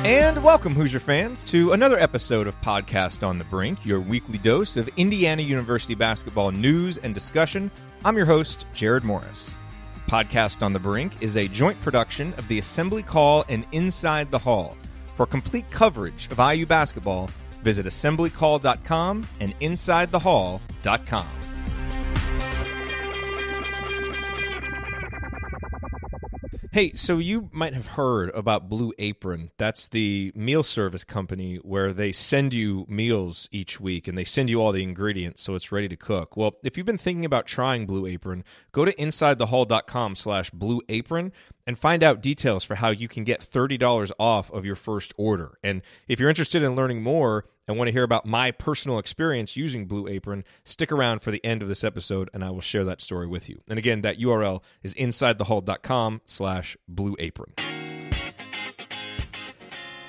And welcome, Hoosier fans, to another episode of Podcast on the Brink, your weekly dose of Indiana University basketball news and discussion. I'm your host, Jerod Morris. Podcast on the Brink is a joint production of the Assembly Call and Inside the Hall. For complete coverage of IU basketball, visit assemblycall.com and insidethehall.com. Hey, so you might have heard about Blue Apron. That's the meal service company where they send you meals each week and they send you all the ingredients so it's ready to cook. Well, if you've been thinking about trying Blue Apron, go to insidethehall.com/Blue Apron and find out details for how you can get $30 off of your first order. And if you're interested in learning more and want to hear about my personal experience using Blue Apron, stick around for the end of this episode and I will share that story with you. And again, that URL is insidethehall.com/Blue Apron.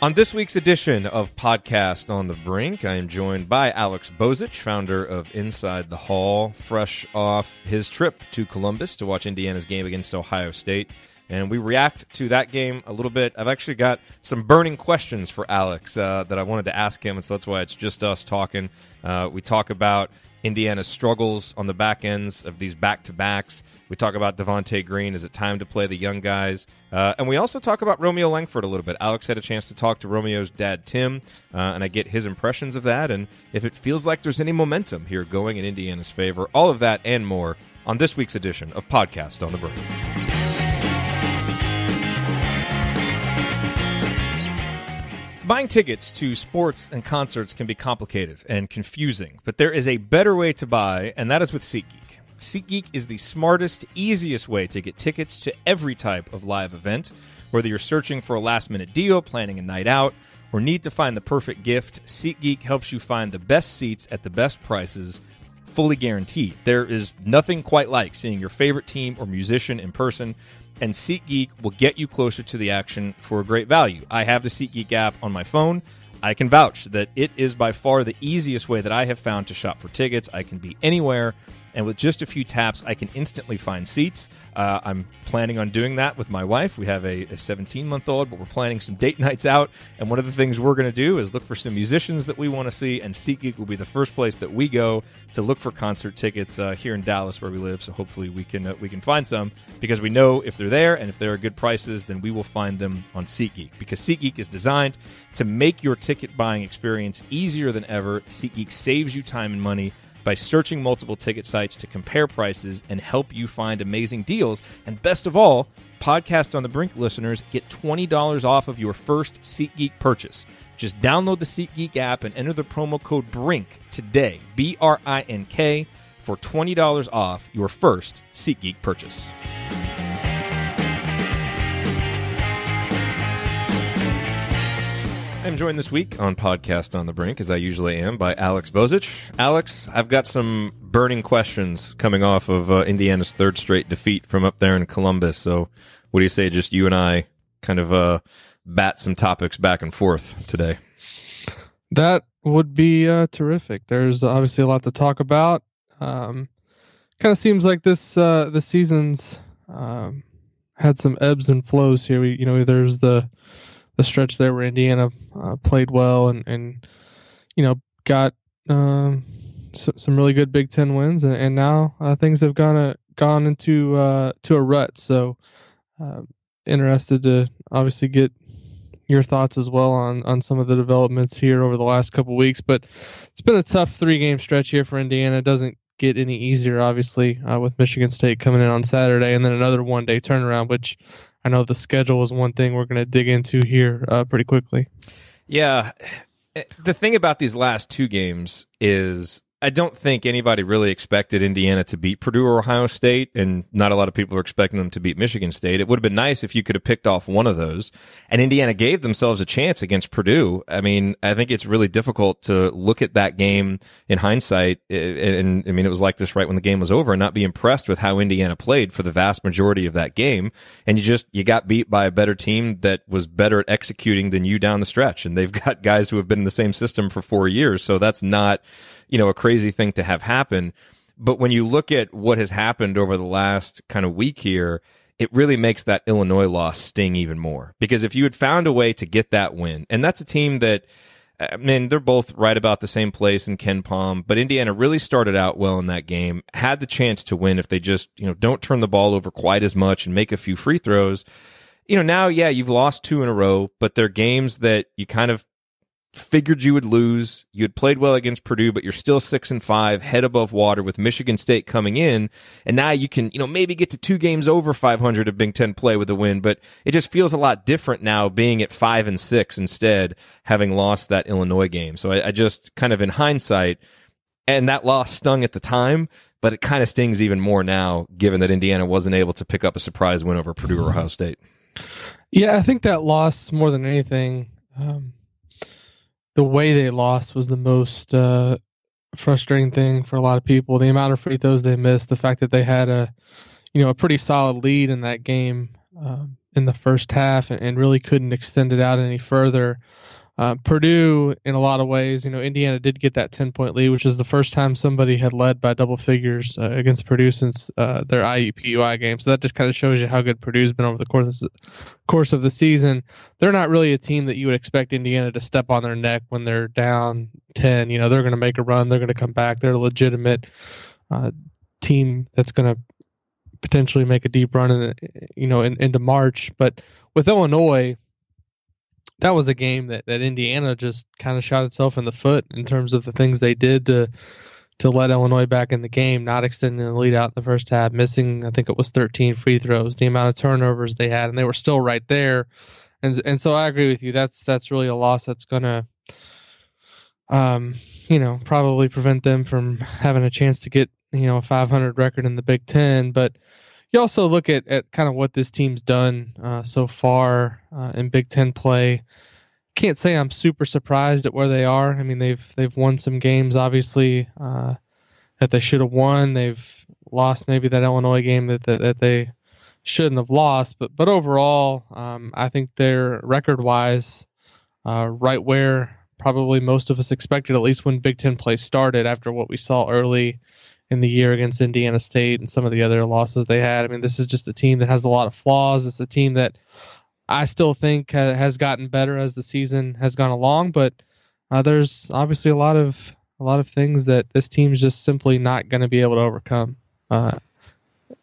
On this week's edition of Podcast on the Brink, I am joined by Alex Bozich, founder of Inside the Hall, fresh off his trip to Columbus to watch Indiana's game against Ohio State. And we react to that game a little bit. I've actually got some burning questions for Alex that I wanted to ask him, and so that's why it's just us talking. We talk about Indiana's struggles on the back ends of these back-to-backs. We talk about Devontae Green. Is it time to play the young guys? And we also talk about Romeo Langford a little bit. Alex had a chance to talk to Romeo's dad, Tim, and I get his impressions of that, and if it feels like there's any momentum here going in Indiana's favor. All of that and more on this week's edition of Podcast on the Brink. Buying tickets to sports and concerts can be complicated and confusing, but there is a better way to buy, and that is with SeatGeek. SeatGeek is the smartest, easiest way to get tickets to every type of live event. Whether you're searching for a last-minute deal, planning a night out, or need to find the perfect gift, SeatGeek helps you find the best seats at the best prices, fully guaranteed. There is nothing quite like seeing your favorite team or musician in person, and SeatGeek will get you closer to the action for a great value. I have the SeatGeek app on my phone. I can vouch that it is by far the easiest way that I have found to shop for tickets. I can be anywhere, and with just a few taps, I can instantly find seats. I'm planning on doing that with my wife. We have a 17-month-old, but we're planning some date nights out, and one of the things we're going to do is look for some musicians that we want to see, and SeatGeek will be the first place that we go to look for concert tickets here in Dallas where we live, so hopefully we can find some, because we know if they're there and if there are good prices, then we will find them on SeatGeek, because SeatGeek is designed to make your ticket buying experience easier than ever. SeatGeek saves you time and money by searching multiple ticket sites to compare prices and help you find amazing deals. And best of all, Podcast on the Brink listeners get $20 off of your first SeatGeek purchase. Just download the SeatGeek app and enter the promo code BRINK today, BRINK, for $20 off your first SeatGeek purchase. I'm joined this week on Podcast on the Brink, as I usually am, by Alex Bozich. Alex, I've got some burning questions coming off of Indiana's third straight defeat from up there in Columbus. So what do you say, just you and I kind of bat some topics back and forth today? That would be terrific. There's obviously a lot to talk about. Kind of seems like this season's had some ebbs and flows here. There's the stretch there where Indiana played well and got some really good Big Ten wins, and now things have gone into a rut. So interested to obviously get your thoughts as well on some of the developments here over the last couple weeks. But it's been a tough 3-game stretch here for Indiana. It doesn't get any easier, obviously, with Michigan State coming in on Saturday and then another one-day turnaround, which I know the schedule is one thing we're going to dig into here pretty quickly. Yeah. The thing about these last 2 games is I don't think anybody really expected Indiana to beat Purdue or Ohio State, and not a lot of people are expecting them to beat Michigan State. It would have been nice if you could have picked off one of those, and Indiana gave themselves a chance against Purdue. I mean, I think it's really difficult to look at that game in hindsight, and I mean, it was like this right when the game was over, and not be impressed with how Indiana played for the vast majority of that game, and you got beat by a better team that was better at executing than you down the stretch, and they've got guys who have been in the same system for 4 years, so that's not a crazy thing to have happen. But when you look at what has happened over the last kind of week here, it really makes that Illinois loss sting even more. Because if you had found a way to get that win, and that's a team that, I mean, they're both right about the same place in Ken Palm, but Indiana really started out well in that game, had the chance to win if they just, don't turn the ball over quite as much and make a few free throws. Now, yeah, you've lost 2 in a row, but they're games that you kind of figured you would lose. You had played well against Purdue, but you're still 6-5, head above water with Michigan State coming in. And now you can, maybe get to 2 games over 500 of Big Ten play with a win, but it just feels a lot different now being at 5-6 instead, having lost that Illinois game. So I just kind of in hindsight, and that loss stung at the time, but it kind of stings even more now, given that Indiana wasn't able to pick up a surprise win over Purdue or Ohio State. Yeah, I think that loss more than anything, the way they lost was the most frustrating thing for a lot of people. The amount of free throws they missed, the fact that they had a pretty solid lead in that game in the first half and really couldn't extend it out any further. Purdue, in a lot of ways, Indiana did get that 10-point lead, which is the first time somebody had led by double figures against Purdue since their IUPUI game. So that just kind of shows you how good Purdue's been over the course of the season. They're not really a team that you would expect Indiana to step on their neck when they're down 10. They're going to make a run. They're going to come back. They're a legitimate team that's going to potentially make a deep run into March. But with Illinois, that was a game that Indiana just kind of shot itself in the foot in terms of the things they did to let Illinois back in the game, not extending the lead out in the first half, missing, I think it was 13 free throws, the amount of turnovers they had, and they were still right there. And so I agree with you. That's really a loss that's going to, probably prevent them from having a chance to get, a 500 record in the Big Ten. But you also look at kind of what this team's done so far in Big Ten play. Can't say I'm super surprised at where they are. I mean, they've won some games, obviously, that they should have won. They've lost maybe that Illinois game that they shouldn't have lost. But overall, I think they're record-wise right where probably most of us expected, at least when Big Ten play started, after what we saw early in the year against Indiana State and some of the other losses they had. I mean, this is just a team that has a lot of flaws. It's a team that I still think has gotten better as the season has gone along, but there's obviously a lot of things that this team's just simply not going to be able to overcome at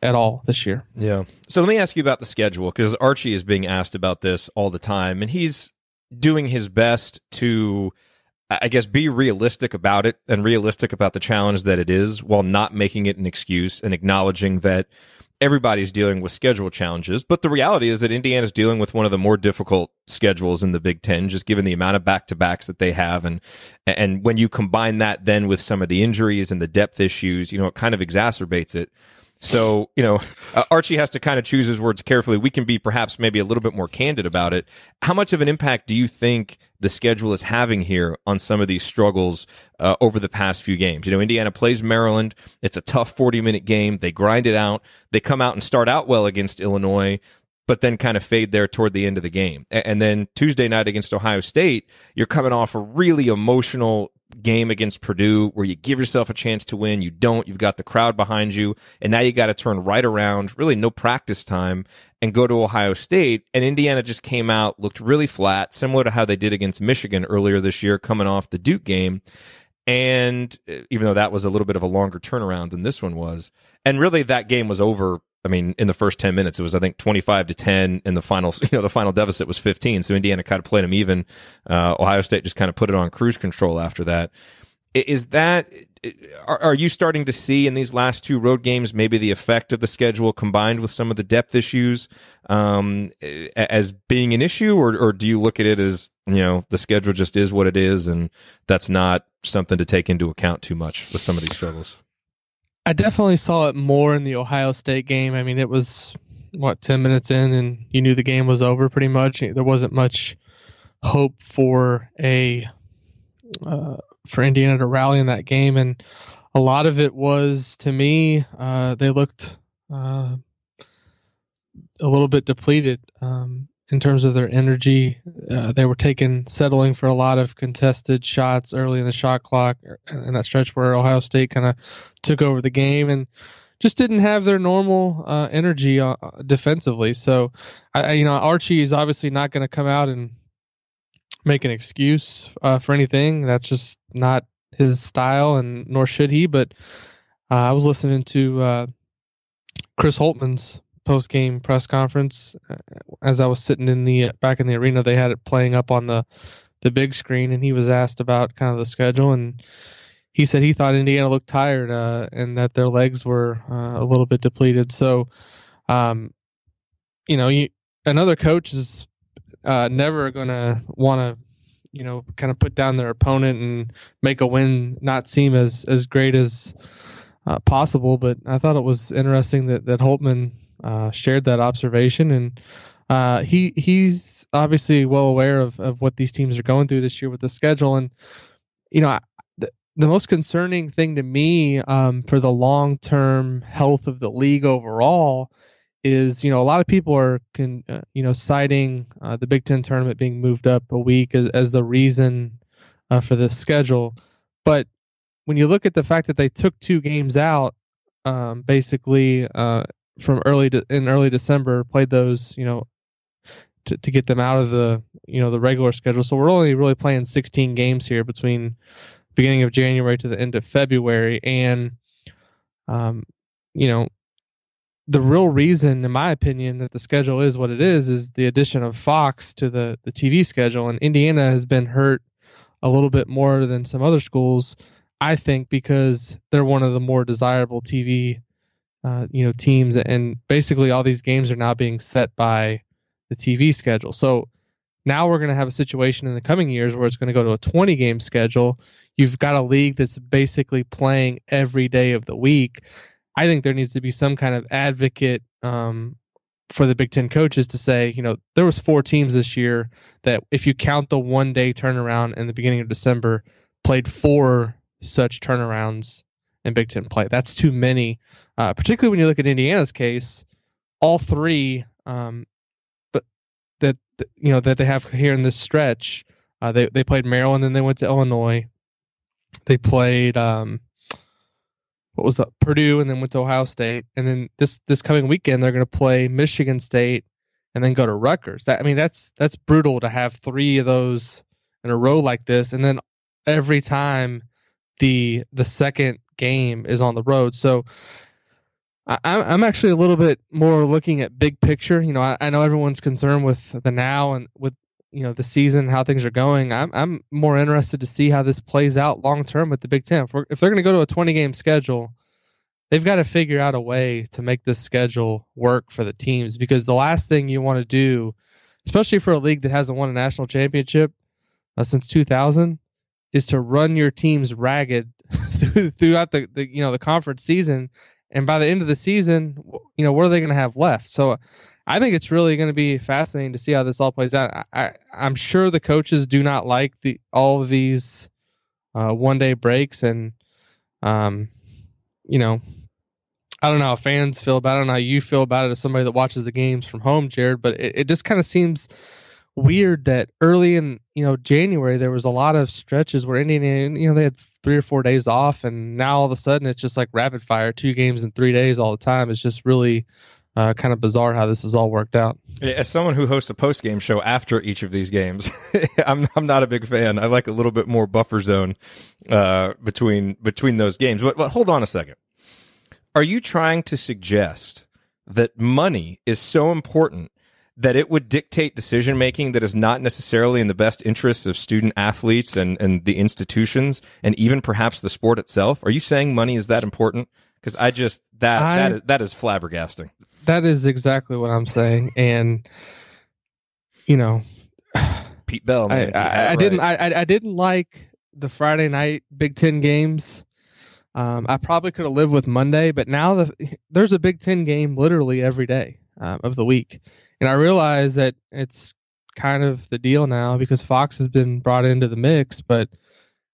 all this year. Yeah. So let me ask you about the schedule, because Archie is being asked about this all the time, and he's doing his best to, I guess, be realistic about it and realistic about the challenge that it is, while not making it an excuse and acknowledging that everybody's dealing with schedule challenges. But the reality is that Indiana's dealing with one of the more difficult schedules in the Big Ten, just given the amount of back-to-backs that they have. And when you combine that then with some of the injuries and the depth issues, it kind of exacerbates it. So, Archie has to kind of choose his words carefully. We can be perhaps maybe a little bit more candid about it. How much of an impact do you think the schedule is having here on some of these struggles over the past few games? Indiana plays Maryland. It's a tough 40-minute game. They grind it out. They come out and start out well against Illinois, but then kind of fade there toward the end of the game. And then Tuesday night against Ohio State, you're coming off a really emotional game against Purdue where you give yourself a chance to win. You don't. You've got the crowd behind you, and now you got to turn right around, really no practice time, and go to Ohio State. And Indiana just came out, looked really flat, similar to how they did against Michigan earlier this year, coming off the Duke game. And even though that was a little bit of a longer turnaround than this one was, and really that game was over. I mean, in the first 10 minutes, it was, I think, 25-10, and the final deficit was 15. So Indiana kind of played them even. Ohio State just kind of put it on cruise control after that. Are you starting to see in these last 2 road games maybe the effect of the schedule combined with some of the depth issues as being an issue, or do you look at it as, the schedule just is what it is, and that's not something to take into account too much with some of these struggles? I definitely saw it more in the Ohio State game. I mean, it was, 10 minutes in, and you knew the game was over pretty much. There wasn't much hope for Indiana to rally in that game, and a lot of it was, to me, they looked a little bit depleted in terms of their energy. They were settling for a lot of contested shots early in the shot clock, and that stretch where Ohio State kind of took over the game. And just didn't have their normal energy defensively. So, Archie is obviously not going to come out and make an excuse for anything. That's just not his style, and nor should he. But I was listening to Chris Holtman's post-game press conference as I was sitting back in the arena. They had it playing up on the big screen, and he was asked about kind of the schedule, and he said he thought Indiana looked tired and that their legs were a little bit depleted. So, another coach is never going to want to, kind of put down their opponent and make a win not seem as great as possible. But I thought it was interesting that Holtman shared that observation, and he's obviously well aware of what these teams are going through this year with the schedule. And the most concerning thing to me for the long-term health of the league overall is, a lot of people are citing the Big Ten tournament being moved up a week as the reason for this schedule. But when you look at the fact that they took 2 games out, basically from early December, played those, to get them out of the regular schedule. So we're only really playing 16 games here between beginning of January to the end of February. And, the real reason, in my opinion, that the schedule is what it is the addition of Fox to the TV schedule. And Indiana has been hurt a little bit more than some other schools, I think, because they're one of the more desirable TV, teams. And basically all these games are now being set by the TV schedule. So now we're going to have a situation in the coming years where it's going to go to a 20-game schedule. You've got a league that's basically playing every day of the week. I think there needs to be some kind of advocate for the Big Ten coaches to say, there was 4 teams this year that, if you count the 1-day turnaround in the beginning of December, played 4 such turnarounds in Big Ten play. That's too many, particularly when you look at Indiana's case. All 3, but that they have here in this stretch, they played Maryland, then they went to Illinois. They played Purdue, and then went to Ohio State, and then this coming weekend they're going to play Michigan State, and then go to Rutgers. That's brutal to have 3 of those in a row like this, and then every time the second game is on the road. So I'm actually a little bit more looking at big picture. I know everyone's concerned with the now and with the season, how things are going. I'm more interested to see how this plays out long term with the Big Ten. If they're going to go to a 20-game schedule, they've got to figure out a way to make this schedule work for the teams, because the last thing you want to do, especially for a league that hasn't won a national championship since 2000, is to run your teams ragged throughout the conference season. And by the end of the season, what are they going to have left? So I think it's really going to be fascinating to see how this all plays out. I'm sure the coaches do not like all of these 1-day breaks, and I don't know how fans feel about it. I don't know how you feel about it as somebody that watches the games from home, Jerod. But it just kind of seems weird that early in January there was a lot of stretches where Indiana they had 3 or 4 days off, and now all of a sudden it's just like rapid fire, 2 games in 3 days all the time. It's just really kind of bizarre how this has all worked out. As someone who hosts a post-game show after each of these games, I'm not a big fan. I like a little bit more buffer zone between those games. But hold on a second. Are you trying to suggest that money is so important that it would dictate decision-making that is not necessarily in the best interests of student athletes and the institutions and even perhaps the sport itself? Are you saying money is that important? Because that is flabbergasting. That is exactly what I'm saying. And, Pete Bell, man, I didn't like the Friday night Big Ten games. I probably could have lived with Monday, but now there's a Big Ten game literally every day of the week. And I realize that it's kind of the deal now because Fox has been brought into the mix, but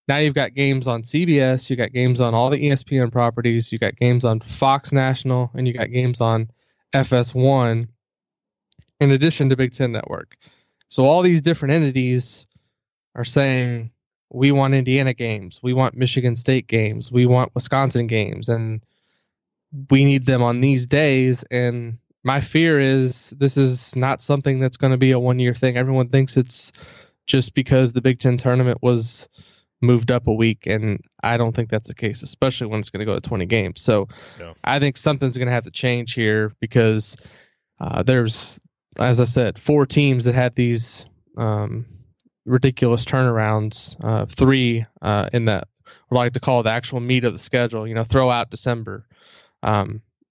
now you've got games on CBS, you got games on all the ESPN properties, you got games on Fox National, and you got games on FS1 in addition to Big Ten Network. So all these different entities are saying, we want Indiana games, we want Michigan State games, we want Wisconsin games. And we need them on these days. And my fear is this is not something that's going to be a 1-year thing. Everyone thinks it's just because the Big Ten tournament was moved up a week, and I don't think that's the case, especially when it's going to go to 20 games. So Yeah. I think something's going to have to change here because there's, as I said, 4 teams that had these ridiculous turnarounds, 3 in that we like to call the actual meat of the schedule, throw out December.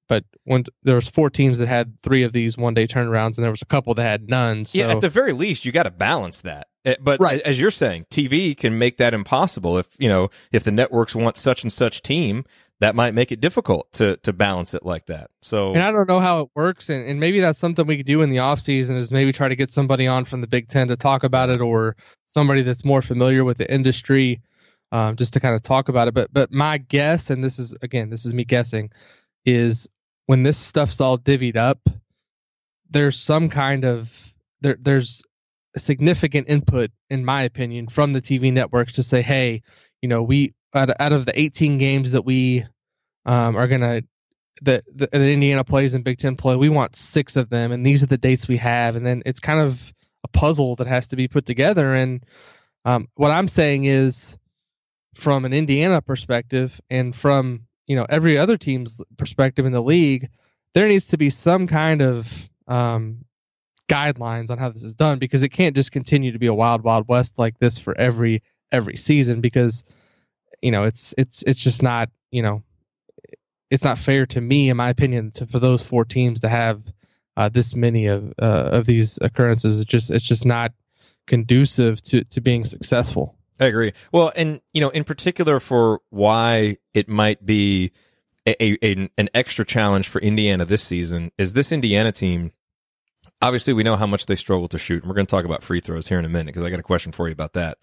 But when there was 4 teams that had 3 of these one-day turnarounds, and there was a couple that had none. So, yeah, at the very least, you got to balance that. But right. As you're saying, TV can make that impossible. If the networks want such and such team, that might make it difficult to balance it like that. So, and I don't know how it works, and maybe that's something we could do in the offseason is maybe try to get somebody on from the Big Ten to talk about it, or somebody that's more familiar with the industry, just to kind of talk about it. But my guess, and this is me guessing, is when this stuff's all divvied up, there's some kind of there's a significant input, in my opinion, from the TV networks to say, hey, we out of the 18 games that we are gonna that Indiana plays in Big Ten play, we want 6 of them, and these are the dates we have, and then it's kind of a puzzle that has to be put together. And what I'm saying is, from an Indiana perspective and from every other team's perspective in the league, there needs to be some kind of guidelines on how this is done, because it can't just continue to be a wild west like this for every season, because it's just not it's not fair to me, in my opinion, for those 4 teams to have this many of these occurrences. It's just not conducive to being successful. I agree. Well, and in particular for why it might be an extra challenge for Indiana this season is this Indiana team. Obviously, we know how much they struggle to shoot, and we're going to talk about free throws here in a minute because I got a question for you about that.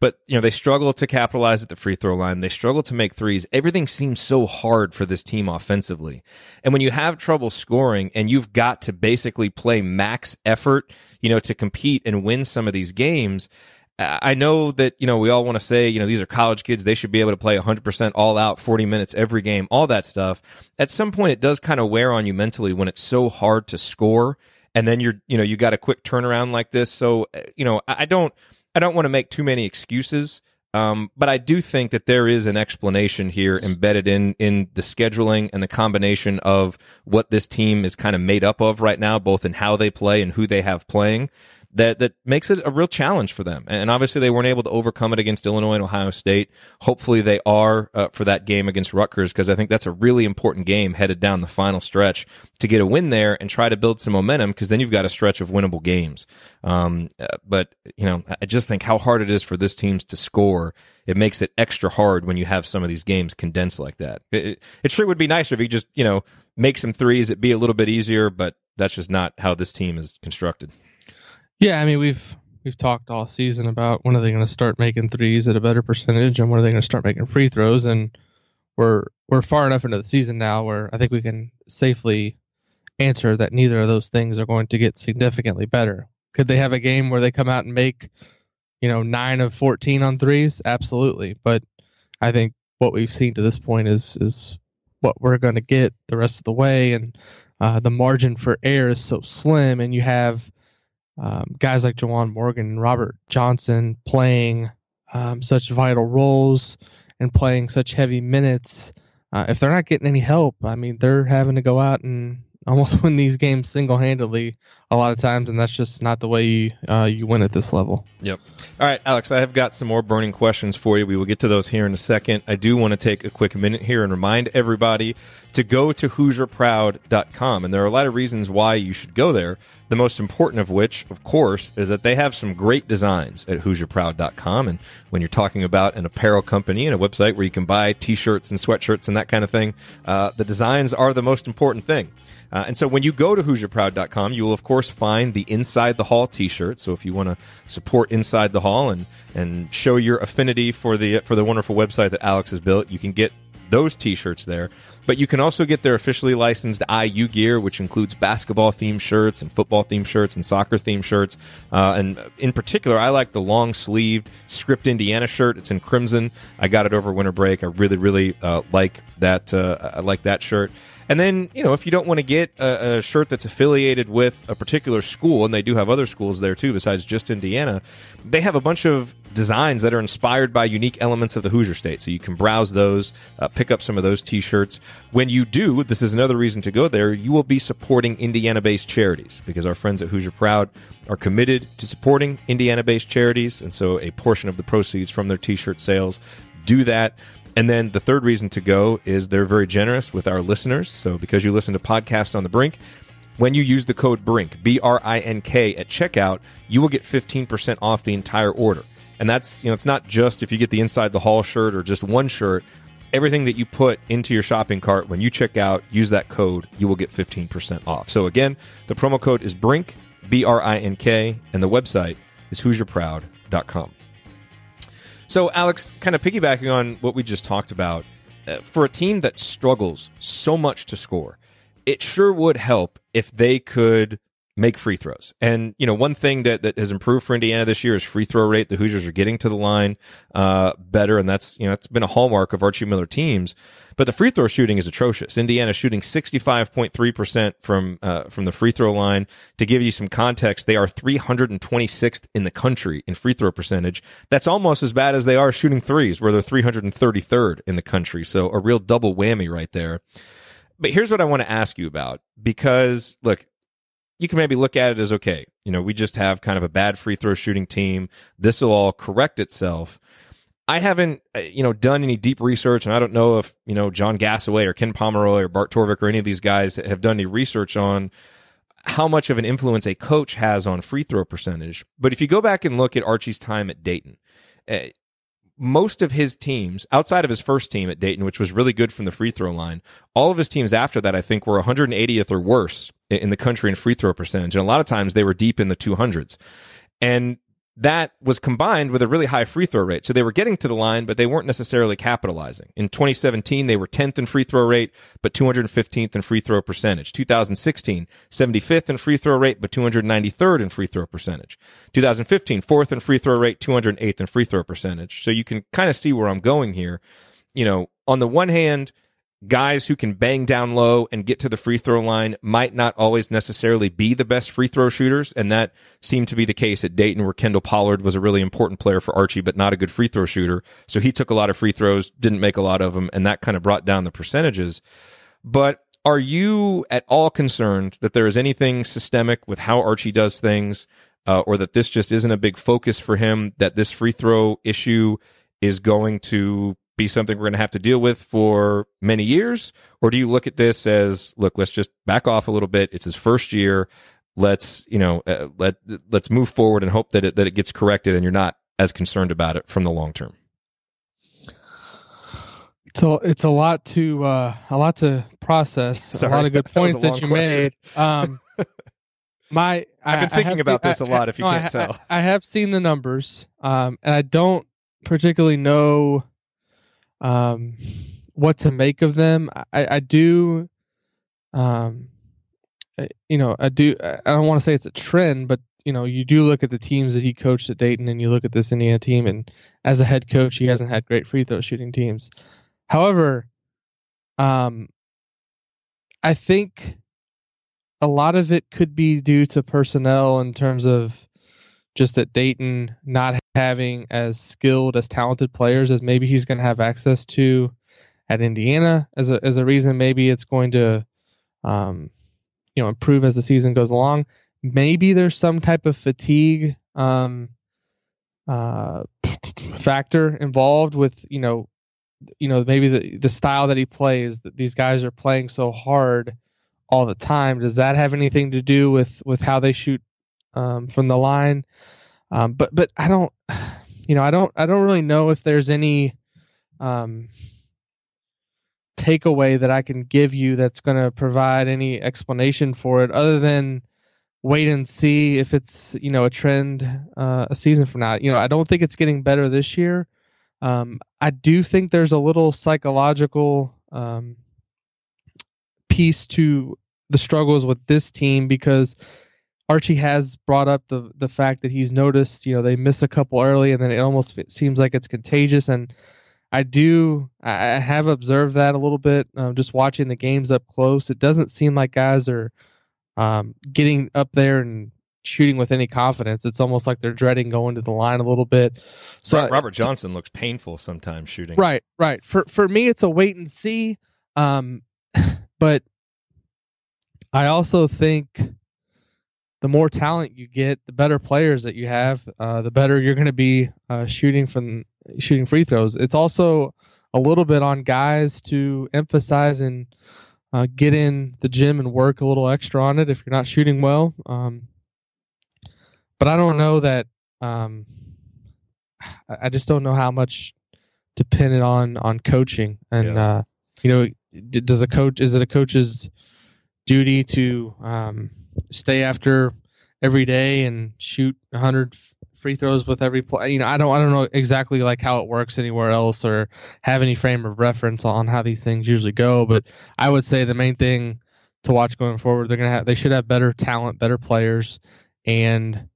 But they struggle to capitalize at the free throw line. They struggle to make threes. Everything seems so hard for this team offensively. And when you have trouble scoring and you've got to basically play max effort, to compete and win some of these games, I know that, we all want to say, these are college kids. They should be able to play 100% all out, 40 minutes every game, all that stuff. At some point, it does kind of wear on you mentally when it's so hard to score. And then you got a quick turnaround like this. So, I don't want to make too many excuses. But I do think that there is an explanation here embedded in the scheduling and the combination of what this team is kind of made up of right now, both in how they play and who they have playing. That makes it a real challenge for them. And obviously they weren't able to overcome it against Illinois and Ohio State. Hopefully they are for that game against Rutgers, because I think that's a really important game headed down the final stretch to get a win there and try to build some momentum, because then you've got a stretch of winnable games. But I just think how hard it is for this team to score. It makes it extra hard when you have some of these games condensed like that. It sure would be nicer if you just, make some threes. It'd be a little bit easier, but that's just not how this team is constructed. Yeah, I mean, we've talked all season about when are they going to start making threes at a better percentage, and when are they going to start making free throws, and we're far enough into the season now where I think we can safely answer that neither of those things are going to get significantly better. Could they have a game where they come out and make 9 of 14 on threes? Absolutely, but I think what we've seen to this point is what we're going to get the rest of the way, and the margin for error is so slim, and you have guys like Juwan Morgan and Robert Johnson playing such vital roles and playing such heavy minutes. If they're not getting any help, I mean, they're having to go out and almost win these games single-handedly a lot of times, and that's just not the way you win at this level. Yep. All right, Alex, I have got some more burning questions for you. We will get to those here in a second. I do want to take a quick minute here and remind everybody to go to HoosierProud.com, and there are a lot of reasons why you should go there. The most important of which, of course, is that they have some great designs at HoosierProud.com, and when you're talking about an apparel company and a website where you can buy T-shirts and sweatshirts and that kind of thing, the designs are the most important thing. And so when you go to HoosierProud.com, you will, of course, find the Inside the Hall T-shirt. So if you want to support Inside the Hall and show your affinity for the wonderful website that Alex has built, you can get those T-shirts there. But you can also get their officially licensed IU gear, which includes basketball-themed shirts and football-themed shirts and soccer-themed shirts. And in particular, I like the long-sleeved Script Indiana shirt. It's in crimson. I got it over winter break. I really, really like that. I like that shirt. And then, if you don't want to get a shirt that's affiliated with a particular school, and they do have other schools there too besides just Indiana, they have a bunch of designs that are inspired by unique elements of the Hoosier State. So you can browse those, pick up some of those T-shirts. When you do, this is another reason to go there, you will be supporting Indiana-based charities, because our friends at Hoosier Proud are committed to supporting Indiana-based charities, and so a portion of the proceeds from their T-shirt sales do that. And then the third reason to go is they're very generous with our listeners. So because you listen to Podcast on the Brink, when you use the code BRINK, B-R-I-N-K, at checkout, you will get 15% off the entire order. And that's, it's not just if you get the Inside the Hall shirt or just one shirt. Everything that you put into your shopping cart, when you check out, use that code, you will get 15% off. So again, the promo code is BRINK, B-R-I-N-K, and the website is HoosierProud.com. So, Alex, kind of piggybacking on what we just talked about, for a team that struggles so much to score, it sure would help if they could make free throws. And, one thing that has improved for Indiana this year is free throw rate. The Hoosiers are getting to the line better, and that's, it's been a hallmark of Archie Miller teams. But the free throw shooting is atrocious. Indiana shooting 65.3% from the free throw line. To give you some context, they are 326th in the country in free throw percentage. That's almost as bad as they are shooting threes, where they're 333rd in the country. So a real double whammy right there. But here's what I want to ask you about, because, look, you can maybe look at it as, okay, we just have kind of a bad free throw shooting team. This will all correct itself. I haven't, done any deep research, and I don't know if, John Gassaway or Ken Pomeroy or Bart Torvik or any of these guys have done any research on how much of an influence a coach has on free throw percentage. But if you go back and look at Archie's time at Dayton, most of his teams, outside of his first team at Dayton, which was really good from the free throw line, all of his teams after that, I think, were 180th or worse in the country in free throw percentage. And a lot of times they were deep in the 200s. And that was combined with a really high free throw rate. So they were getting to the line, but they weren't necessarily capitalizing. In 2017, they were 10th in free throw rate, but 215th in free throw percentage. 2016, 75th in free throw rate, but 293rd in free throw percentage. 2015, 4th in free throw rate, 208th in free throw percentage. So you can kind of see where I'm going here. On the one hand, guys who can bang down low and get to the free throw line might not always necessarily be the best free throw shooters, and that seemed to be the case at Dayton, where Kendall Pollard was a really important player for Archie, but not a good free throw shooter. So he took a lot of free throws, didn't make a lot of them, and that kind of brought down the percentages. But are you at all concerned that there is anything systemic with how Archie does things, or that this just isn't a big focus for him, that this free throw issue is going to be something we're going to have to deal with for many years? Or do you look at this as, look, let's just back off a little bit. It's his first year. Let's, let's move forward and hope that it gets corrected, and you're not as concerned about it from the long term? So it's a lot to process. Sorry, a lot of good points that you question. made. I've been thinking about this a lot, if you can't tell. I have seen the numbers, and I don't particularly know what to make of them. I do, I don't want to say it's a trend, but you do look at the teams that he coached at Dayton, and you look at this Indiana team, and as a head coach, he hasn't had great free throw shooting teams. However, I think a lot of it could be due to personnel, in terms of just at Dayton not having as skilled, as talented players as maybe he's going to have access to at Indiana. As a reason, maybe it's going to improve as the season goes along. Maybe there's some type of fatigue factor involved with maybe the style that he plays, that these guys are playing so hard all the time. Does that have anything to do with how they shoot from the line? But I don't really know if there's any takeaway that I can give you that's going to provide any explanation for it, other than wait and see if it's a trend a season from now. I don't think it's getting better this year. I do think there's a little psychological piece to the struggles with this team, because Archie has brought up the fact that he's noticed, they miss a couple early, and then it almost seems like it's contagious. And I have observed that a little bit. Just watching the games up close, it doesn't seem like guys are getting up there and shooting with any confidence. It's almost like they're dreading going to the line a little bit. So Robert Johnson looks painful sometimes shooting. Right. For me, it's a wait and see. But I also think the more talent you get, the better players that you have, the better you're going to be shooting free throws. It's also a little bit on guys to emphasize and get in the gym and work a little extra on it if you're not shooting well. But I don't know that. I just don't know how much to pin it on coaching. And is it a coach's duty to stay after every day and shoot 100 free throws with every play? I don't know exactly like how it works anywhere else or have any frame of reference on how these things usually go. But I would say the main thing to watch going forward, they should have better talent, better players, and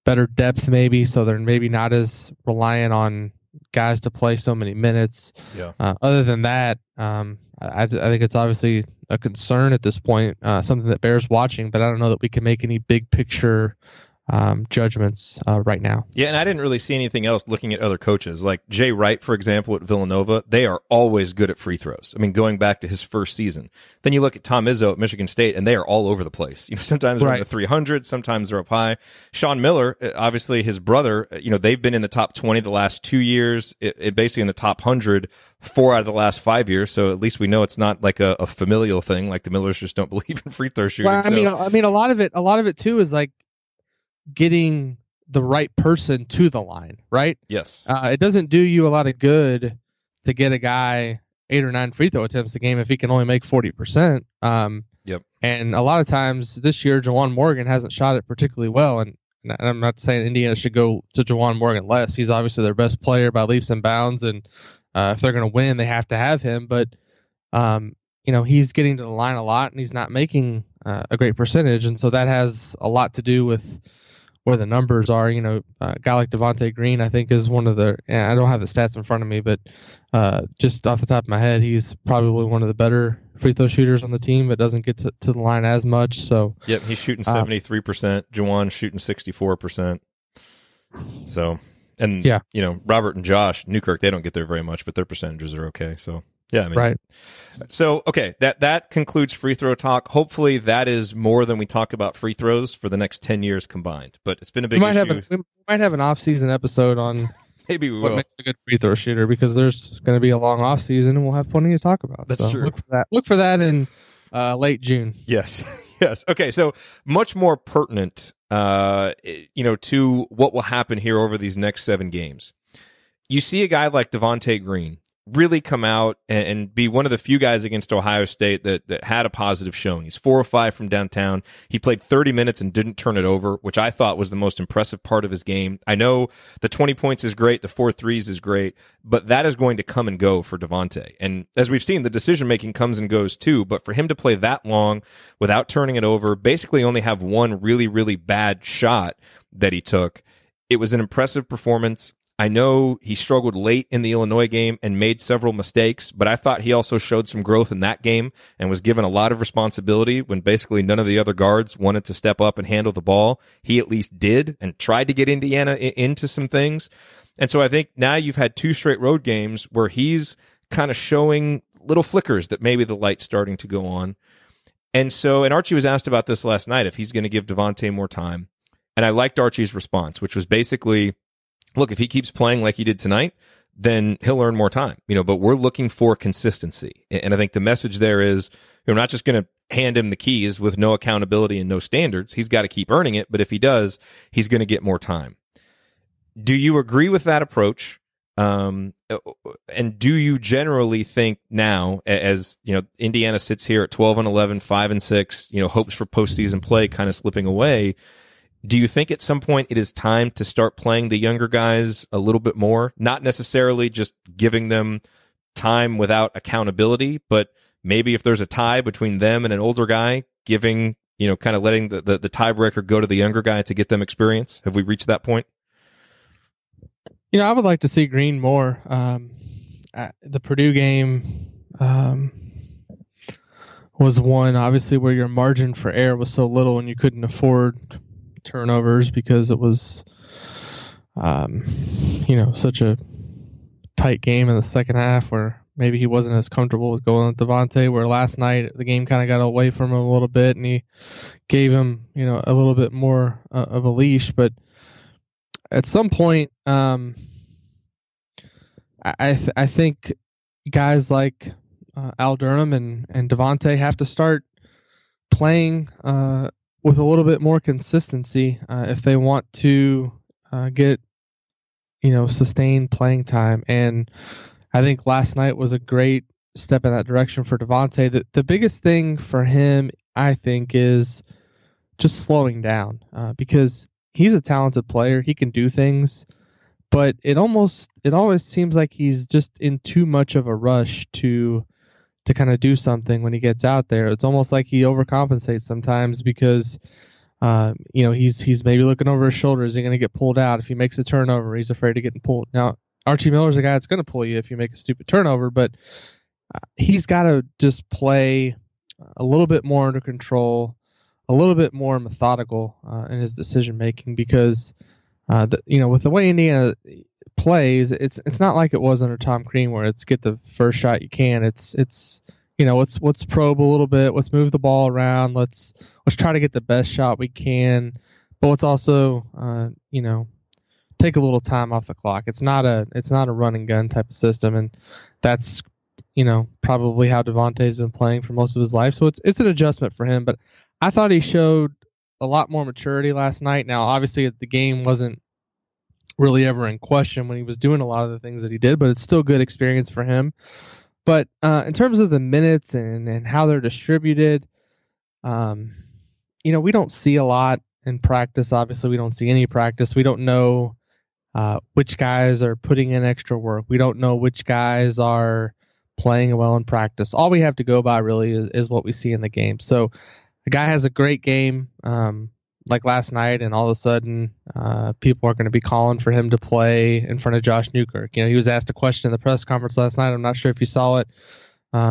better depth maybe, so they're maybe not as reliant on guys to play so many minutes. Yeah. Other than that, I think it's obviously a concern at this point, something that bears watching, but I don't know that we can make any big picture judgments right now. Yeah, and I didn't really see anything else looking at other coaches. Like Jay Wright, for example, at Villanova, they are always good at free throws. I mean, going back to his first season. Then you look at Tom Izzo at Michigan State, and they are all over the place. Sometimes they're in the 300s, sometimes they're up high. Sean Miller, obviously his brother, they've been in the top 20 the last 2 years, basically in the top 100 4 out of the last 5 years. So at least we know it's not like a familial thing. Like the Millers just don't believe in free throw shooting. Well, I mean, a lot of it too is like getting the right person to the line, right? Yes. It doesn't do you a lot of good to get a guy 8 or 9 free throw attempts a game if he can only make 40%. Yep. And a lot of times this year, Juwan Morgan hasn't shot it particularly well. And I'm not saying Indiana should go to Juwan Morgan less. He's obviously their best player by leaps and bounds. And if they're going to win, they have to have him. But, he's getting to the line a lot and he's not making a great percentage. And so that has a lot to do with where the numbers are. A guy like Devontae Green, I think, is one of the, I don't have the stats in front of me, but just off the top of my head, he's probably one of the better free throw shooters on the team, but doesn't get to the line as much. So yep, he's shooting 73%. Juwan's shooting 64%. So, and Robert and Josh Newkirk, they don't get there very much, but their percentages are okay. So yeah, right. So okay, that concludes free throw talk. Hopefully, that is more than we talk about free throws for the next 10 years combined. But it's been a big issue. We might have an off-season episode on maybe we what will. makes a good free throw shooter, because there's going to be a long off-season and we'll have plenty to talk about. That's true. Look for that in late June. Yes. Yes. Okay. So much more pertinent, to what will happen here over these next 7 games. You see a guy like Devontae Green really come out and be one of the few guys against Ohio State that had a positive showing. He's 4 or 5 from downtown. He played 30 minutes and didn't turn it over, which I thought was the most impressive part of his game. I know the 20 points is great, the 4 threes is great, but that is going to come and go for Devontae. And as we've seen, the decision-making comes and goes too, but for him to play that long without turning it over, basically only have one really, really bad shot that he took, it was an impressive performance. I know he struggled late in the Illinois game and made several mistakes, but I thought he also showed some growth in that game and was given a lot of responsibility when basically none of the other guards wanted to step up and handle the ball. He at least did and tried to get Indiana into some things. And so I think now you've had 2 straight road games where he's kind of showing little flickers that maybe the light's starting to go on. And Archie was asked about this last night, if he's going to give Devontae more time. And I liked Archie's response, which was basically, look, if he keeps playing like he did tonight, then he'll earn more time, but we're looking for consistency. And I think the message there is, we're not just going to hand him the keys with no accountability and no standards. He's got to keep earning it. But if he does, he's going to get more time. Do you agree with that approach? And do you generally think now, as Indiana sits here at 12-11, 5-6, hopes for postseason play kind of slipping away, do you think at some point it is time to start playing the younger guys a little bit more? Not necessarily just giving them time without accountability, but maybe if there's a tie between them and an older guy, giving, kind of letting the tiebreaker go to the younger guy to get them experience? Have we reached that point? I would like to see Green more. The Purdue game was one, obviously, where your margin for error was so little and you couldn't afford turnovers because it was, such a tight game in the second half where maybe he wasn't as comfortable with going with Devontae, where last night the game kind of got away from him a little bit and he gave him, a little bit more of a leash. But at some point, I think guys like Al Durham and Devontae have to start playing with a little bit more consistency if they want to get sustained playing time. And I think last night was a great step in that direction for Devontae. The biggest thing for him, I think, is just slowing down because he's a talented player. He can do things, but it always seems like he's just in too much of a rush to kind of do something when he gets out there. It's almost like he overcompensates sometimes because he's maybe looking over his shoulder. Is he going to get pulled out if he makes a turnover? He's afraid of getting pulled. Now, Archie Miller's a guy that's going to pull you if you make a stupid turnover, but he's got to just play a little bit more under control, a little bit more methodical in his decision making because with the way Indiana plays, it's not like it was under Tom Crean where it's get the first shot you can. It's let's probe a little bit, let's move the ball around, let's try to get the best shot we can, but let's also take a little time off the clock. It's not a run and gun type of system, and that's probably how Devontae's been playing for most of his life. So it's an adjustment for him, but I thought he showed a lot more maturity last night. Now, obviously, the game wasn't really ever in question when he was doing a lot of the things that he did, but it's still good experience for him. But in terms of the minutes and how they're distributed, we don't see a lot in practice. Obviously, we don't see any practice. We don't know which guys are putting in extra work. We don't know which guys are playing well in practice. All we have to go by really is what we see in the game. So the guy has a great game like last night, and all of a sudden people are going to be calling for him to play in front of Josh Newkirk. He was asked a question in the press conference last night. I'm not sure if you saw it.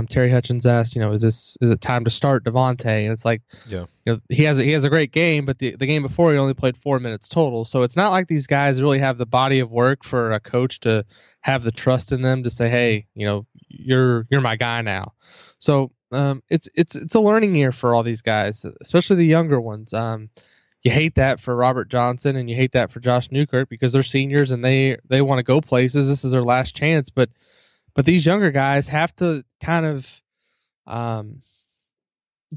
Terry Hutchins asked, is it time to start Devontae? And it's like, yeah, he has a great game, but the game before he only played 4 minutes total. So it's not like these guys really have the body of work for a coach to have the trust in them to say, hey, you're my guy now. So it's a learning year for all these guys, especially the younger ones. You hate that for Robert Johnson and you hate that for Josh Newkirk because they're seniors and they want to go places. This is their last chance, but these younger guys have to kind of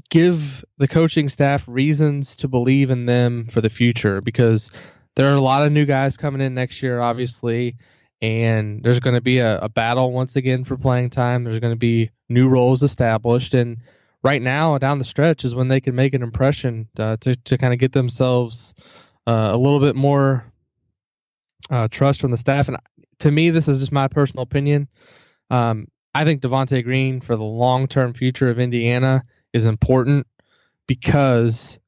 give the coaching staff reasons to believe in them for the future because there are a lot of new guys coming in next year, obviously, and there's going to be a battle once again for playing time. There's going to be new roles established, and right now down the stretch is when they can make an impression to kind of get themselves a little bit more trust from the staff. And to me, this is just my personal opinion. I think Devontae Green for the long-term future of Indiana is important because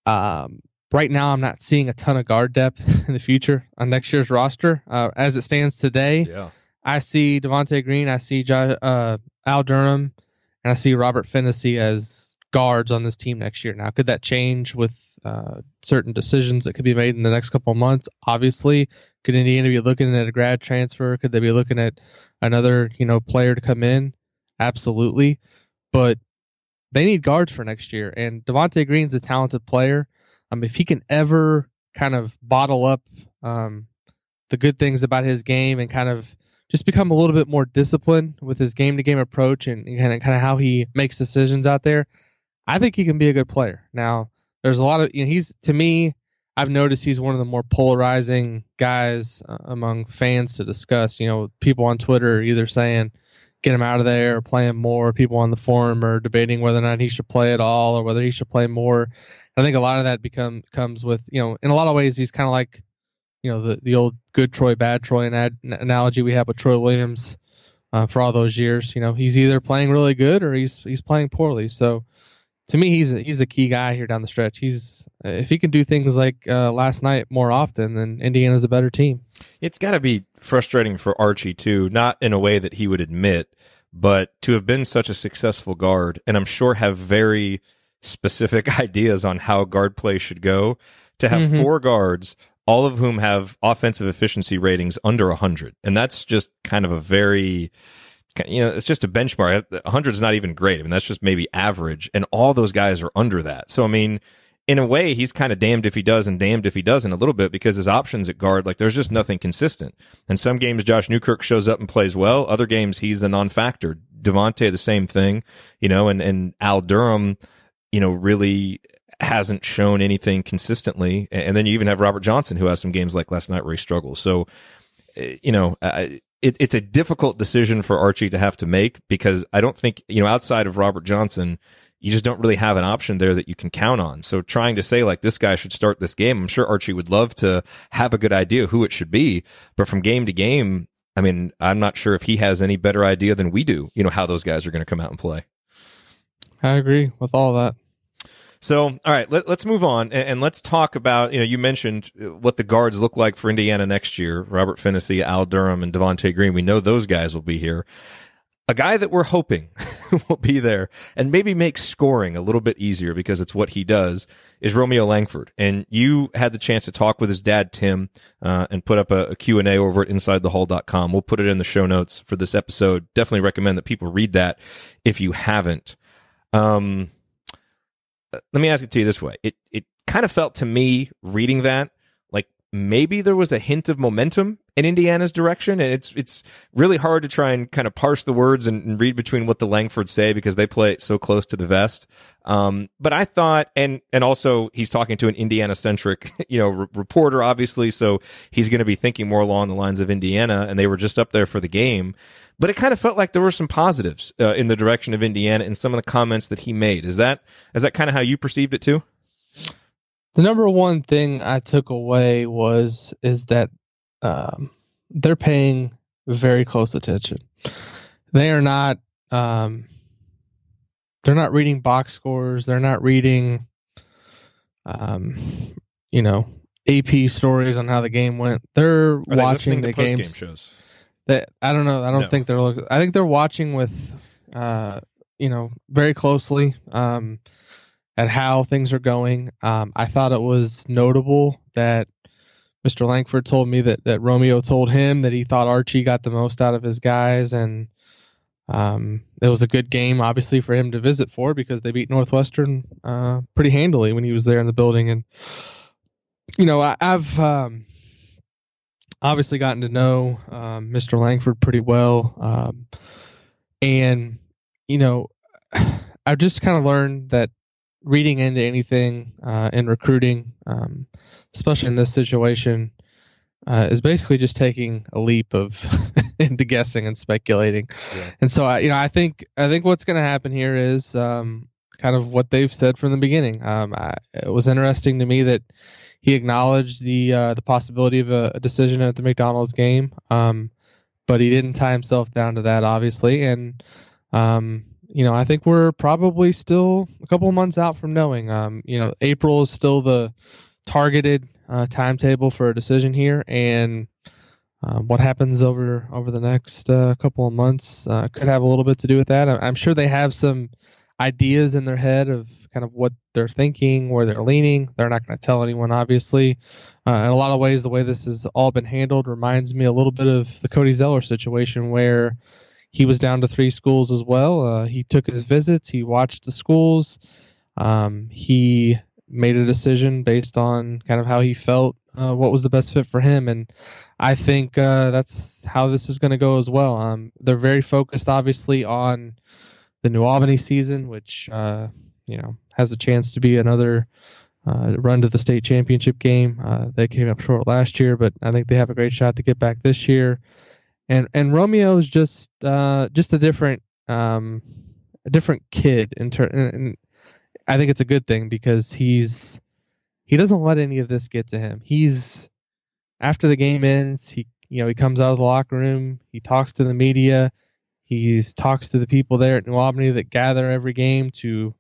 right now I'm not seeing a ton of guard depth in the future on next year's roster. As it stands today, I see Devontae Green, I see Al Durham, and I see Robert Fennessy as guards on this team next year. Now, could that change with certain decisions that could be made in the next couple of months? Obviously. Could Indiana be looking at a grad transfer? Could they be looking at another, player to come in? Absolutely. But they need guards for next year. And Devontae Green's a talented player. If he can ever kind of bottle up the good things about his game and kind of just become a little bit more disciplined with his game-to-game approach and kind of how he makes decisions out there, I think he can be a good player. Now, there's a lot of, to me, I've noticed he's one of the more polarizing guys among fans to discuss. People on Twitter are either saying, get him out of there or play him more. People on the forum are debating whether or not he should play at all or whether he should play more. I think a lot of that comes with, in a lot of ways, he's kind of like, the old good Troy, bad Troy analogy we have with Troy Williams for all those years. He's either playing really good or he's playing poorly. So to me, he's a key guy here down the stretch. He's if he can do things like last night more often, then Indiana's a better team. It's got to be frustrating for Archie too, not in a way that he would admit, but to have been such a successful guard, and I'm sure have very specific ideas on how guard play should go. To have four guards, all of whom have offensive efficiency ratings under 100, and that's just kind of a very, it's just a benchmark. 100 is not even great. I mean, that's just maybe average, and all those guys are under that. So, I mean, in a way, he's kind of damned if he does and damned if he doesn't a little bit, because his options at guard, like, there's just nothing consistent. And some games, Josh Newkirk shows up and plays well. Other games, he's a non-factor. Devontae, the same thing, and Al Durham, really hasn't shown anything consistently. And then you even have Robert Johnson, who has some games like last night where he struggles. So, it's a difficult decision for Archie to have to make, because I don't think, outside of Robert Johnson, you just don't really have an option there that you can count on. So trying to say, like, this guy should start this game, I'm sure Archie would love to have a good idea who it should be. But from game to game, I mean, I'm not sure if he has any better idea than we do, how those guys are going to come out and play. I agree with all that. So, all right, let's move on, and let's talk about, you mentioned what the guards look like for Indiana next year. Robert Finney, Al Durham, and Devontae Green. We know those guys will be here. A guy that we're hoping will be there and maybe make scoring a little bit easier, because it's what he does, is Romeo Langford. And you had the chance to talk with his dad, Tim, and put up a Q&A over at InsideTheHall.com. We'll put it in the show notes for this episode. Definitely recommend that people read that if you haven't. Let me ask it to you this way. It kind of felt to me, reading that, like maybe there was a hint of momentum in Indiana's direction, and it's really hard to try and kind of parse the words and read between what the Langfords say, because they play so close to the vest. But I thought, and also he's talking to an Indiana-centric, reporter, obviously, so he's going to be thinking more along the lines of Indiana, and they were just up there for the game. But it kind of felt like there were some positives in the direction of Indiana in some of the comments that he made. Is that kind of how you perceived it too? The number one thing I took away is that they're paying very close attention. They are not. They're not reading box scores. They're not reading, AP stories on how the game went. They're watching the games. Shows? I don't know. I don't think they're looking. I think they're watching with, very closely at how things are going. I thought it was notable that Mr. Langford told me that Romeo told him that he thought Archie got the most out of his guys, and it was a good game, obviously, for him to visit for, because they beat Northwestern pretty handily when he was there in the building. And I've obviously gotten to know Mr. Langford pretty well, and I've just kind of learned that reading into anything in recruiting, especially in this situation, is basically just taking a leap of into guessing and speculating. Yeah. And so I think what's going to happen here is kind of what they've said from the beginning. It was interesting to me that he acknowledged the possibility of a decision at the McDonald's game, but he didn't tie himself down to that, obviously. And I think we're probably still a couple of months out from knowing. April is still the targeted timetable for a decision here, and what happens over the next couple of months could have a little bit to do with that. I'm sure they have some ideas in their head of kind of what they're thinking, where they're leaning. They're not going to tell anyone, obviously. In a lot of ways, the way this has all been handled reminds me a little bit of the Cody Zeller situation, where he was down to 3 schools as well. He took his visits. He watched the schools. He made a decision based on kind of how he felt, what was the best fit for him. And I think that's how this is going to go as well. They're very focused, obviously, on the New Albany season, which has a chance to be another run to the state championship game. They came up short last year, but I think they have a great shot to get back this year. And Romeo is just a different kid and I think it's a good thing, because he doesn't let any of this get to him. He's, after the game ends, he comes out of the locker room, he talks to the media, he talks to the people there at New Albany that gather every game to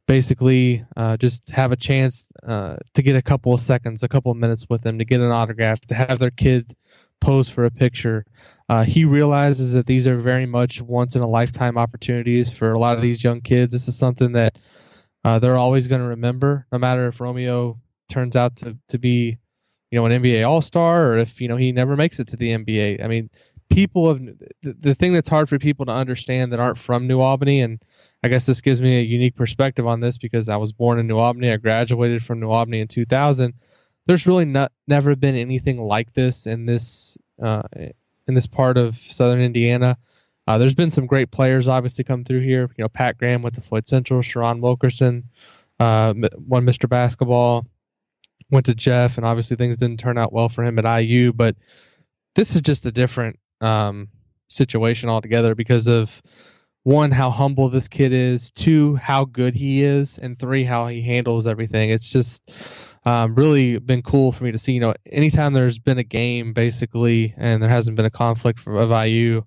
basically just have a chance to get a couple of seconds, a couple of minutes with them, to get an autograph, to have their kid pose for a picture. He realizes that these are very much once in a lifetime opportunities for a lot of these young kids. This is something that they're always going to remember, no matter if Romeo turns out to be, an NBA All-Star, or if, he never makes it to the NBA. I mean, people have the thing that's hard for people to understand that aren't from New Albany, and I guess this gives me a unique perspective on this because I was born in New Albany. I graduated from New Albany in 2000. There's really never been anything like this in this part of Southern Indiana. There's been some great players obviously come through here. Pat Graham went to Floyd Central. Sharon Wilkerson won Mr. Basketball, went to Jeff, and obviously things didn't turn out well for him at IU. But this is just a different situation altogether because of, one, how humble this kid is, two, how good he is, and three, how he handles everything. It's just really been cool for me to see. Anytime there's been a game basically and there hasn't been a conflict of IU,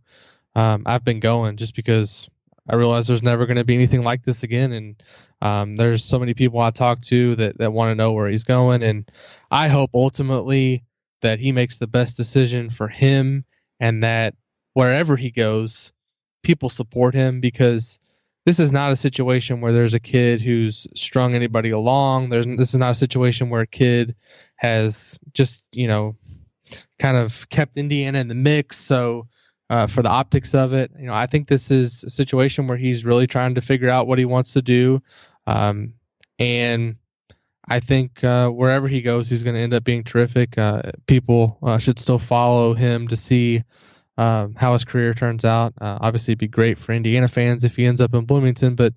I've been going just because I realize there's never going to be anything like this again. And there's so many people I talk to that want to know where he's going. And I hope ultimately that he makes the best decision for him, and that wherever he goes, people support him, because this is not a situation where there's a kid who's strung anybody along. This is not a situation where a kid has just, kind of kept Indiana in the mix. So for the optics of it, I think this is a situation where he's really trying to figure out what he wants to do. And I think wherever he goes, he's going to end up being terrific. People should still follow him to see how his career turns out. Obviously, it'd be great for Indiana fans if he ends up in Bloomington, but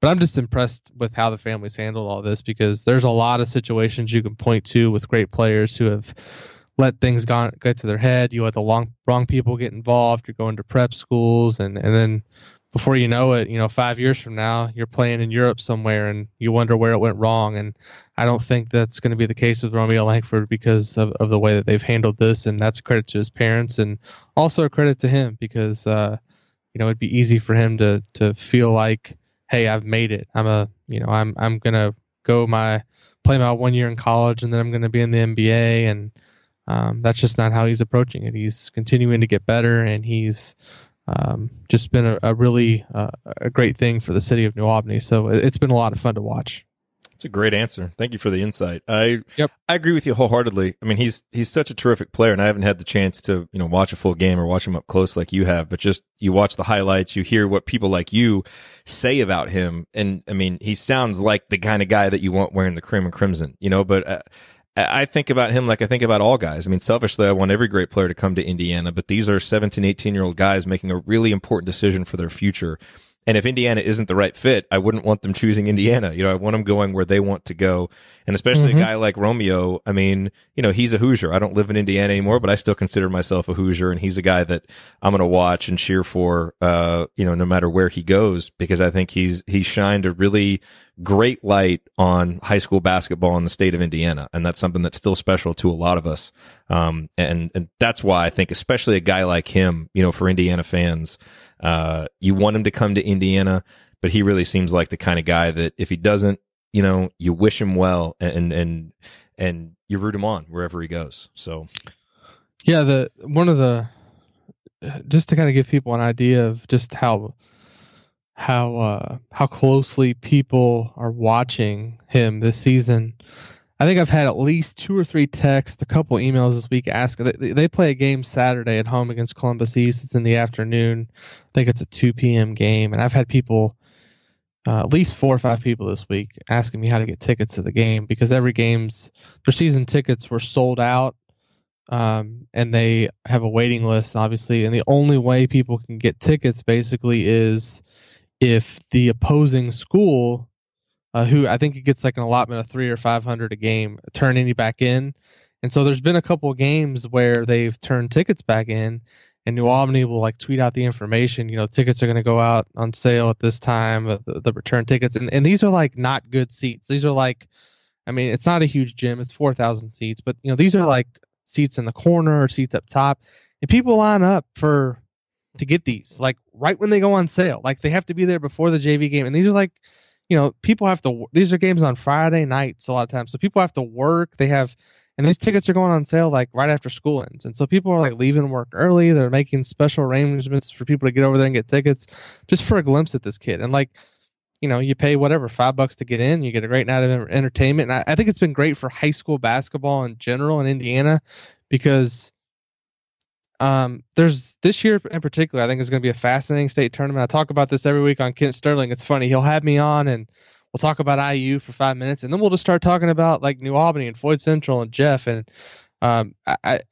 I'm just impressed with how the family's handled all this, because there's a lot of situations you can point to with great players who have let things get to their head. You let the wrong people get involved. You're going to prep schools, and then before you know it, 5 years from now, you're playing in Europe somewhere, and you wonder where it went wrong. And I don't think that's going to be the case with Romeo Langford because of the way that they've handled this, and that's a credit to his parents and also a credit to him, because it'd be easy for him to feel like, hey, I've made it. I'm gonna go play my 1 year in college, and then I'm gonna be in the NBA, and that's just not how he's approaching it. He's continuing to get better, and he's just been a really a great thing for the city of New Albany. So it's been a lot of fun to watch. It's a great answer. Thank you for the insight. I agree with you wholeheartedly. I mean, he's such a terrific player, and I haven't had the chance to watch a full game or watch him up close like you have. But just you watch the highlights, you hear what people like you say about him, and I mean, he sounds like the kind of guy that you want wearing the cream and crimson. But I think about him like I think about all guys. I mean, selfishly, I want every great player to come to Indiana, but these are 17, 18-year-old guys making a really important decision for their future. And if Indiana isn't the right fit, I wouldn't want them choosing Indiana. I want them going where they want to go. And especially a guy like Romeo, I mean, he's a Hoosier. I don't live in Indiana anymore, but I still consider myself a Hoosier. And he's a guy that I'm going to watch and cheer for, no matter where he goes, because I think he's shined a really great light on high school basketball in the state of Indiana. And that's something that's still special to a lot of us. And that's why I think, especially a guy like him, for Indiana fans, you want him to come to Indiana, but he really seems like the kind of guy that if he doesn't, you wish him well and you root him on wherever he goes. So, yeah, just to kind of give people an idea of just how closely people are watching him this season. I think I've had at least 2 or 3 texts, a couple emails this week asking. They play a game Saturday at home against Columbus East. It's in the afternoon. I think it's a 2 p.m. game. And I've had people, at least 4 or 5 people this week, asking me how to get tickets to the game, because their season tickets were sold out, and they have a waiting list, obviously. And the only way people can get tickets basically is if the opposing school, who I think it gets like an allotment of 300 or 500 a game, turn any back in. And so there's been a couple of games where they've turned tickets back in, and New Albany will like tweet out the information, tickets are going to go out on sale at this time, the return tickets. And these are like not good seats. These are like, I mean, it's not a huge gym. It's 4,000 seats, but these are like seats in the corner or seats up top, and people line up to get these like right when they go on sale. Like they have to be there before the JV game. And these are like, people have to. These are games on Friday nights a lot of times, so people have to work. And these tickets are going on sale like right after school ends, and so people are like leaving work early. They're making special arrangements for people to get over there and get tickets just for a glimpse at this kid. And like, you pay whatever $5 to get in, you get a great night of entertainment. And I think it's been great for high school basketball in general in Indiana because there's this year in particular, I think is going to be a fascinating state tournament. I talk about this every week on Kent Sterling. It's funny. He'll have me on and we'll talk about IU for 5 minutes, and then we'll just start talking about like New Albany and Floyd Central and Jeff. And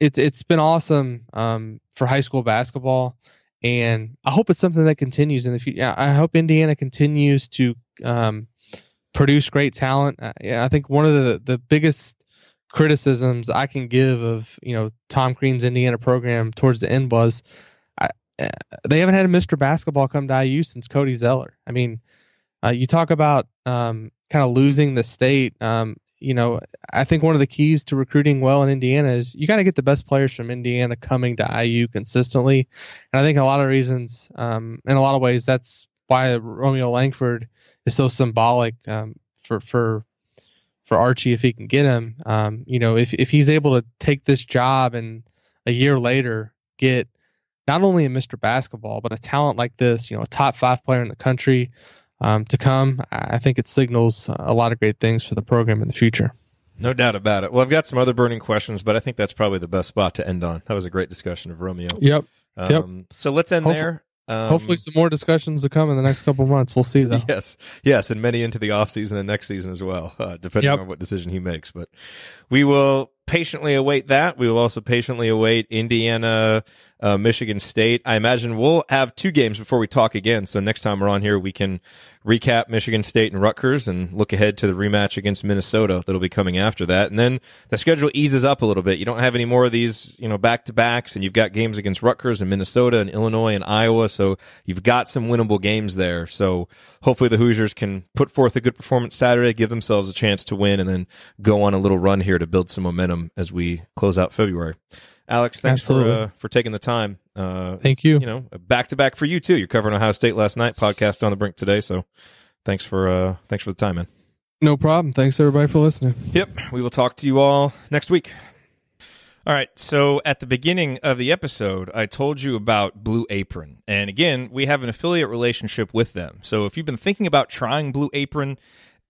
it's been awesome for high school basketball, and I hope it's something that continues in the future. I hope Indiana continues to produce great talent. I think one of the biggest criticisms I can give of Tom Crean's Indiana program towards the end was they haven't had a Mr. Basketball come to IU since Cody Zeller. I mean, you talk about kind of losing the state. I think one of the keys to recruiting well in Indiana is you got to get the best players from Indiana coming to IU consistently. And I think a lot of reasons, in a lot of ways, that's why Romeo Langford is so symbolic for Archie if he can get him. If he's able to take this job and a year later get not only a Mr. Basketball, but a talent like this, a top 5 player in the country, to come, I think it signals a lot of great things for the program in the future. No doubt about it. Well, I've got some other burning questions, but I think that's probably the best spot to end on. That was a great discussion of Romeo. Yep. So let's end there. Hopefully some more discussions to come in the next couple of months. We'll see, though. Yes, and many into the offseason and next season as well, depending on what decision he makes. But we will patiently await that. We will also patiently await Indiana, Michigan State. I imagine we'll have 2 games before we talk again. So next time we're on here, we can recap Michigan State and Rutgers and look ahead to the rematch against Minnesota that'll be coming after that. And then the schedule eases up a little bit. You don't have any more of these, back-to-backs, and you've got games against Rutgers and Minnesota and Illinois and Iowa. So you've got some winnable games there. So hopefully the Hoosiers can put forth a good performance Saturday, give themselves a chance to win, and then go on a little run here to build some momentum as we close out February. Alex, thanks for taking the time. Thank you. Back-to-back for you too. You're covering Ohio State last night, podcast on the Brink today. So thanks for the time, man. No problem. Thanks everybody for listening. Yep. We will talk to you all next week. All right. So at the beginning of the episode, I told you about Blue Apron. And again, we have an affiliate relationship with them. So if you've been thinking about trying Blue Apron,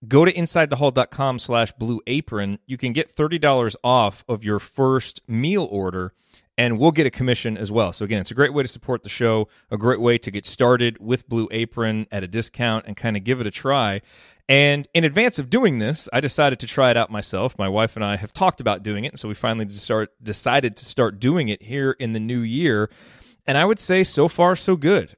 go to InsideTheHall.com/Blue Apron. You can get $30 off of your first meal order, and we'll get a commission as well. So again, it's a great way to support the show, a great way to get started with Blue Apron at a discount and kind of give it a try. And in advance of doing this, I decided to try it out myself. My wife and I have talked about doing it, and so we finally decided to start doing it here in the new year. And I would say so far, so good.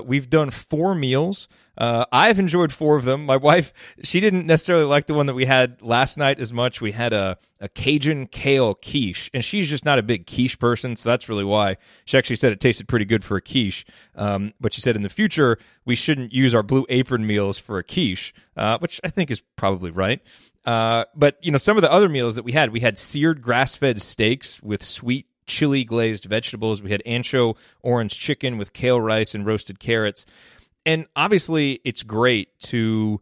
We've done 4 meals. I've enjoyed 4 of them. My wife, she didn't necessarily like the one that we had last night as much. We had a Cajun kale quiche, and she's just not a big quiche person, so that's really why. She actually said it tasted pretty good for a quiche, but she said in the future we shouldn't use our Blue Apron meals for a quiche, which I think is probably right. But some of the other meals that we had seared grass-fed steaks with sweet chili glazed vegetables. We had ancho orange chicken with kale rice and roasted carrots. And obviously it's great to,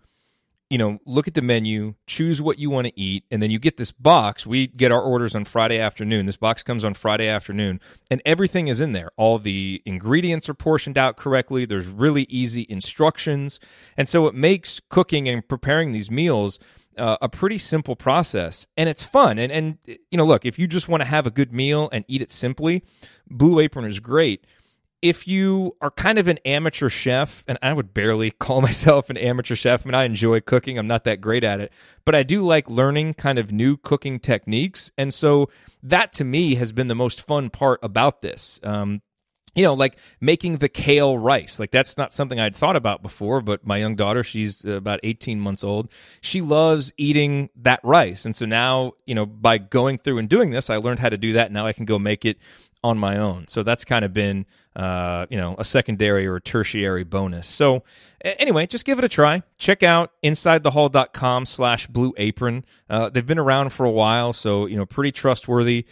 look at the menu, choose what you want to eat, and then you get this box. We get our orders on Friday afternoon. This box comes on Friday afternoon, and everything is in there. All the ingredients are portioned out correctly. There's really easy instructions. And so it makes cooking and preparing these meals a pretty simple process, and it's fun. And look, if you just want to have a good meal and eat it simply, Blue Apron is great. If you are kind of an amateur chef, and I would barely call myself an amateur chef. I mean, I enjoy cooking. I'm not that great at it, but I do like learning kind of new cooking techniques. And so that to me has been the most fun part about this. Like making the kale rice. Like that's not something I'd thought about before, but my young daughter, she's about 18 months old. She loves eating that rice. And so now, by going through and doing this, I learned how to do that. Now I can go make it on my own. So that's kind of been, a secondary or a tertiary bonus. So anyway, just give it a try. Check out InsideTheHall.com/Blue Apron. They've been around for a while, so, pretty trustworthy.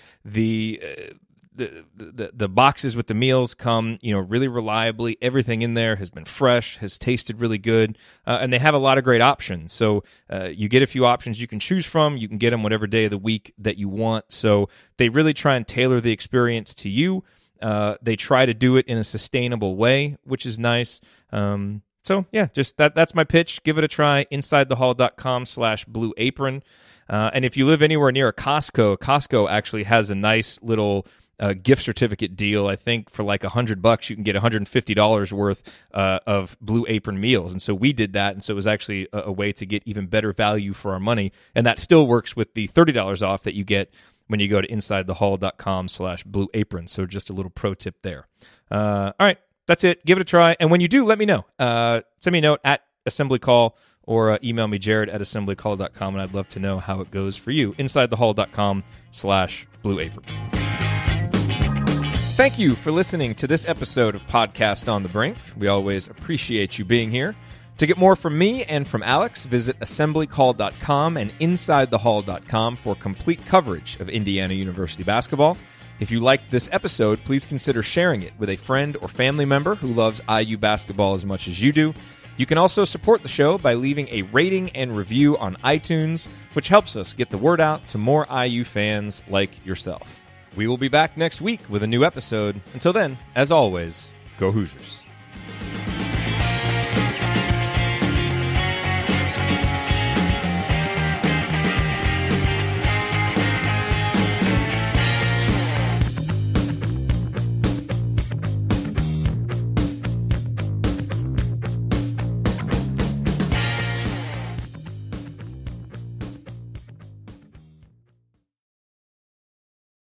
the boxes with the meals come, really reliably. Everything in there has been fresh, has tasted really good, and they have a lot of great options. So you get a few options you can choose from. You can get them whatever day of the week that you want. So they really try and tailor the experience to you. They try to do it in a sustainable way, which is nice. So yeah, just that's my pitch. Give it a try. InsideTheHall.com/Blue Apron. And if you live anywhere near a Costco actually has a nice little gift certificate deal. I think for like $100 you can get $150 worth of Blue Apron meals. And so we did that, and so it was actually a way to get even better value for our money. And that still works with the $30 off that you get when you go to InsideTheHall.com/Blue Apron. So just a little pro tip there. All right, that's it. Give it a try. And when you do, let me know. Send me a note at Assembly Call or email me, Jerod at assemblycall.com, and I'd love to know how it goes for you. InsideTheHall.com/Blue Apron. Thank you for listening to this episode of Podcast on the Brink. We always appreciate you being here. To get more from me and from Alex, visit assemblycall.com and insidethehall.com for complete coverage of Indiana University basketball. If you liked this episode, please consider sharing it with a friend or family member who loves IU basketball as much as you do. You can also support the show by leaving a rating and review on iTunes, which helps us get the word out to more IU fans like yourself. We will be back next week with a new episode. Until then, as always, go Hoosiers.